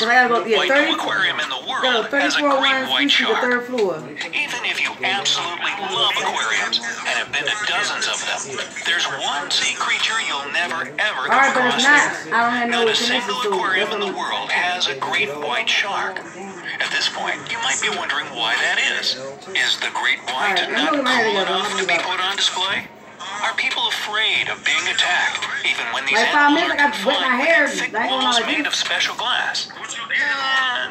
I gotta go, yeah, White 30, aquarium in the go world has a 34 great lines white to the shark. 3rd floor. Even if you absolutely love aquariums and have been to dozens of them, there's one sea creature you'll never ever come Alright, but if across not, there. I don't have no Not a connection single to it. aquarium in the world has a great white shark. At this point, you might be wondering why that is. Is the great white not cool enough to be put on display? Are people afraid of being attacked, even when these animals are confined within thick walls made of special glass?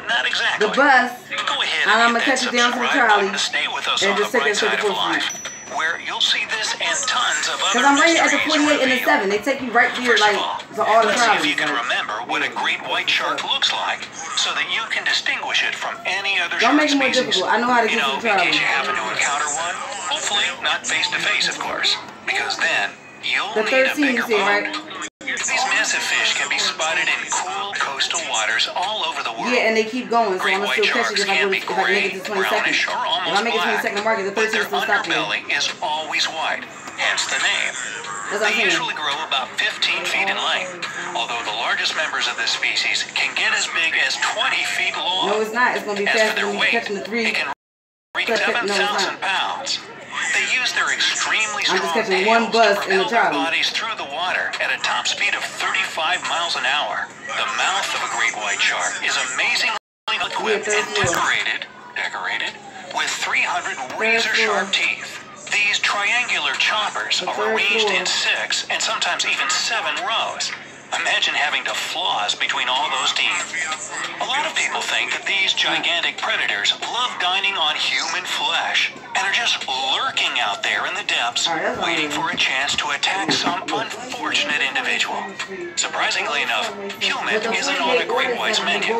Not exactly. The bus, Go ahead and I'm and gonna hit that catch it down to the subscribe trolley, button to stay with us and on the just take bright us to side the of 4th life, where you'll see this and tons of other because I'm right at the mysteries 48 and the revealed. 7. They take you right there, First like, of all, to all the let's see if you trolleys. can remember what a great white shark looks like, so that you can distinguish it from any other Don't shark make it more species. difficult. I know how to get to the In case trolley. you happen to encounter one, hopefully not face to face, of course, because then you'll The need a 13 bigger you see, right? boat. These massive fish can be spotted in cool coastal waters all over the world. Yeah, and they keep going, so Great I'm gonna white still catch sharks it if I can be make it gray, to 22nd. brownish, or If I almost make it to black, 22nd market, the but 13 their will stop there. underbelly is always white, hence the name. That's what I'm They saying. usually grow about 15 feet in length, although the largest members of this species can get as big as 20 feet long. No, it's not. It's gonna be As for faster their than you weight, catching the 3. it can reach No, it's 7,000 not. pounds. They use their extremely I'm just strong catching one tails bus to in the propel their trolley. bodies through the water at a top speed of 35 miles an hour. The mouth of a great white shark is amazingly equipped and decorated with 300 razor-sharp teeth. These triangular choppers are arranged in 6 and sometimes even 7 rows. Imagine having to floss between all those teeth. A lot of people think that these gigantic predators love dining on human flesh and are just lurking out there in the depths, waiting for a chance to attack some unfortunate individual. Surprisingly enough, human isn't on the great white's menu.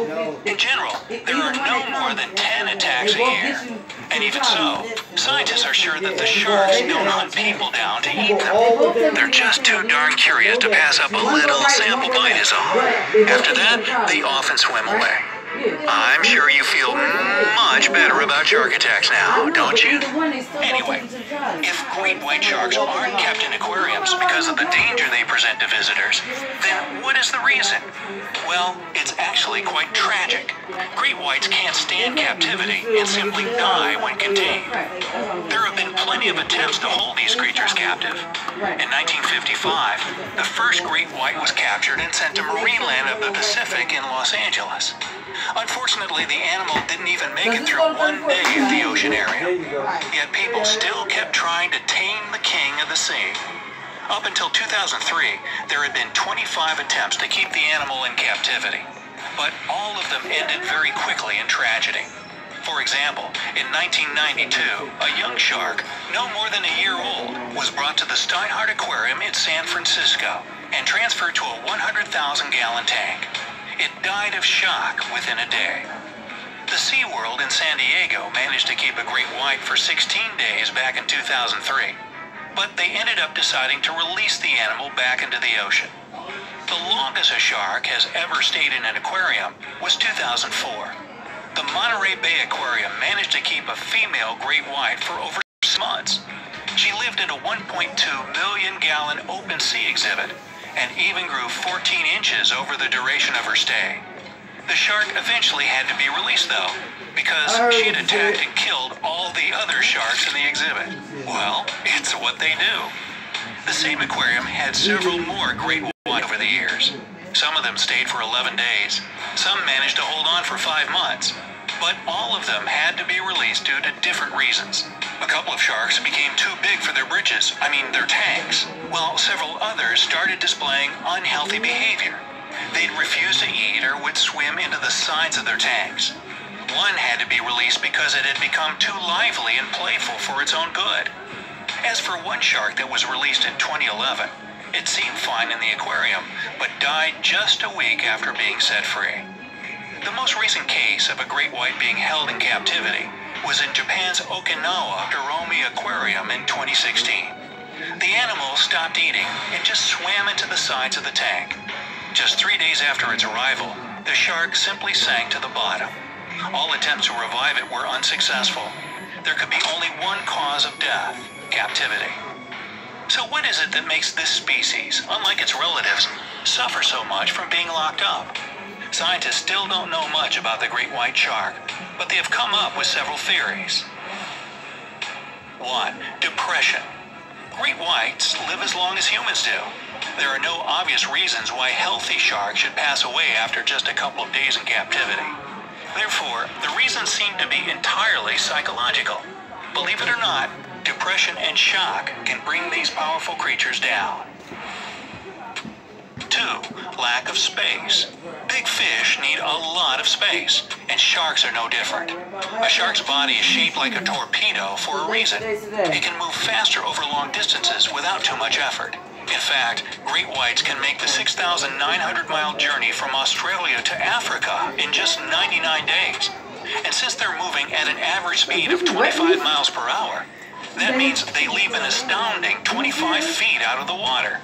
In general, there are no more than 10 attacks a year. And even so, scientists are sure that the sharks don't hunt people down to eat them. They're just too darn curious to pass up a little sample bite is all. After that, they often swim away. I'm sure you feel much better about shark attacks now, don't you? Anyway, if great white sharks aren't kept in aquariums because of the danger they present to visitors, then what is the reason? Well, it's actually quite tragic. Great whites can't stand captivity and simply die when contained. There have been plenty of attempts to hold these creatures captive. In 1955, the first great white was captured and sent to Marineland of the Pacific in Los Angeles. Unfortunately, the animal didn't even make it through one day of the ocean area. Yet people still kept trying to tame the king of the sea. Up until 2003, there had been 25 attempts to keep the animal in captivity, but all of them ended very quickly in tragedy. For example, in 1992, a young shark, no more than a year old, was brought to the Steinhardt Aquarium in San Francisco and transferred to a 100,000-gallon tank. It died of shock within a day. The SeaWorld in San Diego managed to keep a great white for 16 days back in 2003, but they ended up deciding to release the animal back into the ocean. The longest a shark has ever stayed in an aquarium was 2004. The Monterey Bay Aquarium managed to keep a female great white for over 6 months. She lived in a 1.2 million-gallon open sea exhibit and even grew 14 inches over the duration of her stay. The shark eventually had to be released, though, because she had attacked and killed all the other sharks in the exhibit. Well, it's what they do. The same aquarium had several more great white over the years. Some of them stayed for 11 days. Some managed to hold on for 5 months. But all of them had to be released due to different reasons. A couple of sharks became too big for their britches, their tanks, while several others started displaying unhealthy behavior. They'd refuse to eat or would swim into the sides of their tanks. One had to be released because it had become too lively and playful for its own good. As for one shark that was released in 2011, it seemed fine in the aquarium, but died just a week after being set free. The most recent case of a great white being held in captivity was in Japan's Okinawa Hiromi Aquarium in 2016. The animal stopped eating and just swam into the sides of the tank. Just 3 days after its arrival, the shark simply sank to the bottom. All attempts to revive it were unsuccessful. There could be only one cause of death: captivity. So what is it that makes this species, unlike its relatives, suffer so much from being locked up? Scientists still don't know much about the great white shark, but they have come up with several theories. 1. Depression. Great whites live as long as humans do. There are no obvious reasons why healthy sharks should pass away after just a couple of days in captivity. Therefore, the reasons seem to be entirely psychological. Believe it or not, depression and shock can bring these powerful creatures down. 2. Lack of space. Big fish need a lot of space, and sharks are no different. A shark's body is shaped like a torpedo for a reason. It can move faster over long distances without too much effort. In fact, great whites can make the 6,900-mile journey from Australia to Africa in just 99 days. And since they're moving at an average speed of 25 miles per hour, that means they leap an astounding 25 feet out of the water.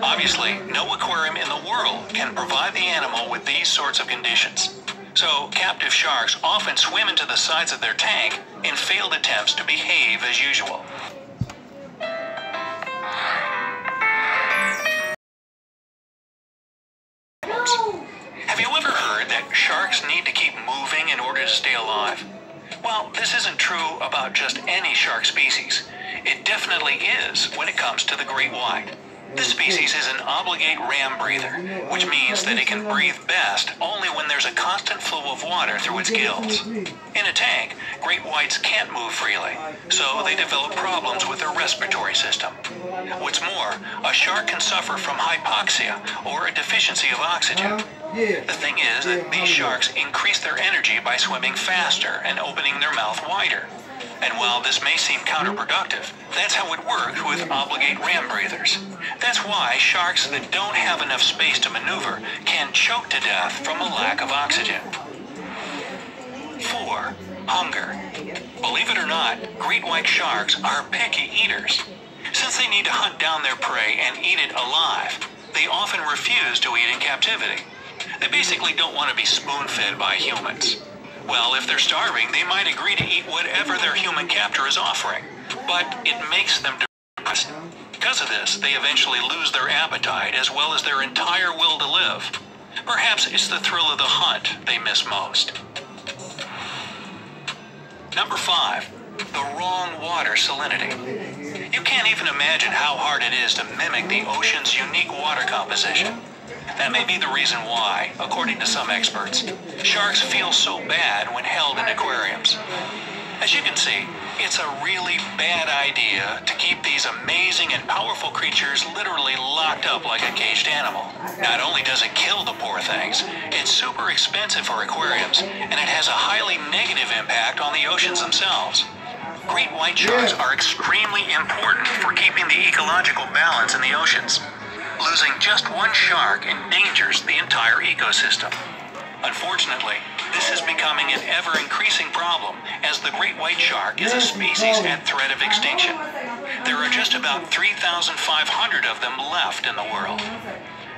Obviously, no aquarium in the world can provide the animal with these sorts of conditions. So, captive sharks often swim into the sides of their tank in failed attempts to behave as usual. Have you ever heard that sharks need to keep moving in order to stay alive? Well, this isn't true about just any shark species. It definitely is when it comes to the great white. This species is an obligate ram breather, which means that it can breathe best only when there's a constant flow of water through its gills. In a tank, great whites can't move freely, so they develop problems with their respiratory system. What's more, a shark can suffer from hypoxia, or a deficiency of oxygen. The thing is that these sharks increase their energy by swimming faster and opening their mouth wider. And while this may seem counterproductive, that's how it works with obligate ram breathers. That's why sharks that don't have enough space to maneuver can choke to death from a lack of oxygen. 4. Hunger. Believe it or not, great white sharks are picky eaters. Since they need to hunt down their prey and eat it alive, they often refuse to eat in captivity. They basically don't want to be spoon-fed by humans. Well, if they're starving, they might agree to eat whatever their human captor is offering, but it makes them depressed. Because of this, they eventually lose their appetite as well as their entire will to live. Perhaps it's the thrill of the hunt they miss most. Number 5. The wrong water salinity. You can't even imagine how hard it is to mimic the ocean's unique water composition. That may be the reason why, according to some experts, sharks feel so bad when held in aquariums. As you can see, it's a really bad idea to keep these amazing and powerful creatures literally locked up like a caged animal. Not only does it kill the poor things, it's super expensive for aquariums, and it has a highly negative impact on the oceans themselves. Great white sharks are extremely important for keeping the ecological balance in the oceans. Losing just one shark endangers the entire ecosystem. Unfortunately, this is becoming an ever-increasing problem as the great white shark is a species at threat of extinction. There are just about 3,500 of them left in the world.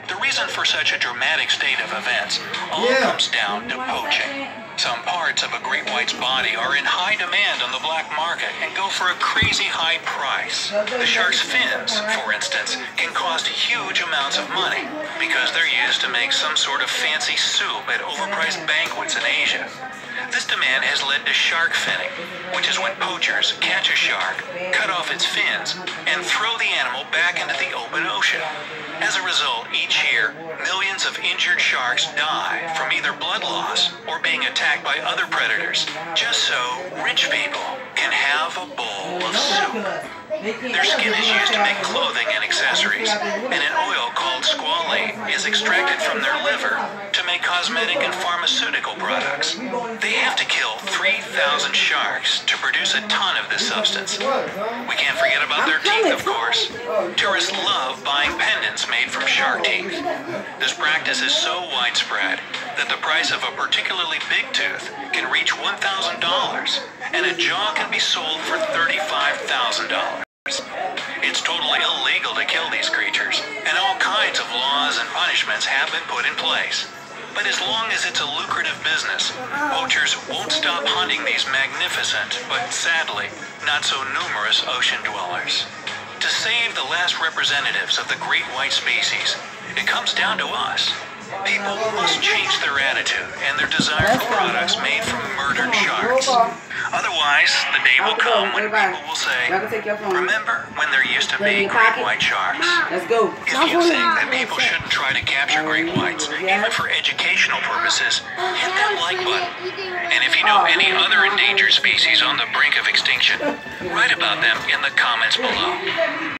The reason for such a dramatic state of events all comes down to poaching. Some parts of a great white's body are in high demand on the black market and go for a crazy high price. The shark's fins, for instance, can cost huge amounts of money because they're used to make some sort of fancy soup at overpriced banquets in Asia. This demand has led to shark finning, which is when poachers catch a shark, cut off its fins, and throw the animal back into the open ocean. As a result, each year, millions of injured sharks die from either blood loss or being attacked by other predators, just so rich people can have a bowl of soup. Their skin is used to make clothing and accessories, and an oil called squalane is extracted from their liver to make cosmetic and pharmaceutical products. They have to kill 3,000 sharks to produce a ton of this substance. We can't forget about their teeth, of course. Tourists love buying pendants made from shark teeth. This practice is so widespread that the price of a particularly big tooth can reach $1,000, and a jaw can be sold for $35,000. It's totally illegal to kill these creatures, and all kinds of laws and punishments have been put in place. But as long as it's a lucrative business, poachers won't stop hunting these magnificent, but sadly, not so numerous ocean dwellers. To save the last representatives of the great white species, it comes down to us. People must change their attitude and their desire for products made from murdered sharks. Otherwise, the day will come when people will say, remember when there used to be great white sharks? Let's go. If you think that people shouldn't try to capture great whites, even for educational purposes, hit that like button. And if you know any other endangered species on the brink of extinction, write about them in the comments below.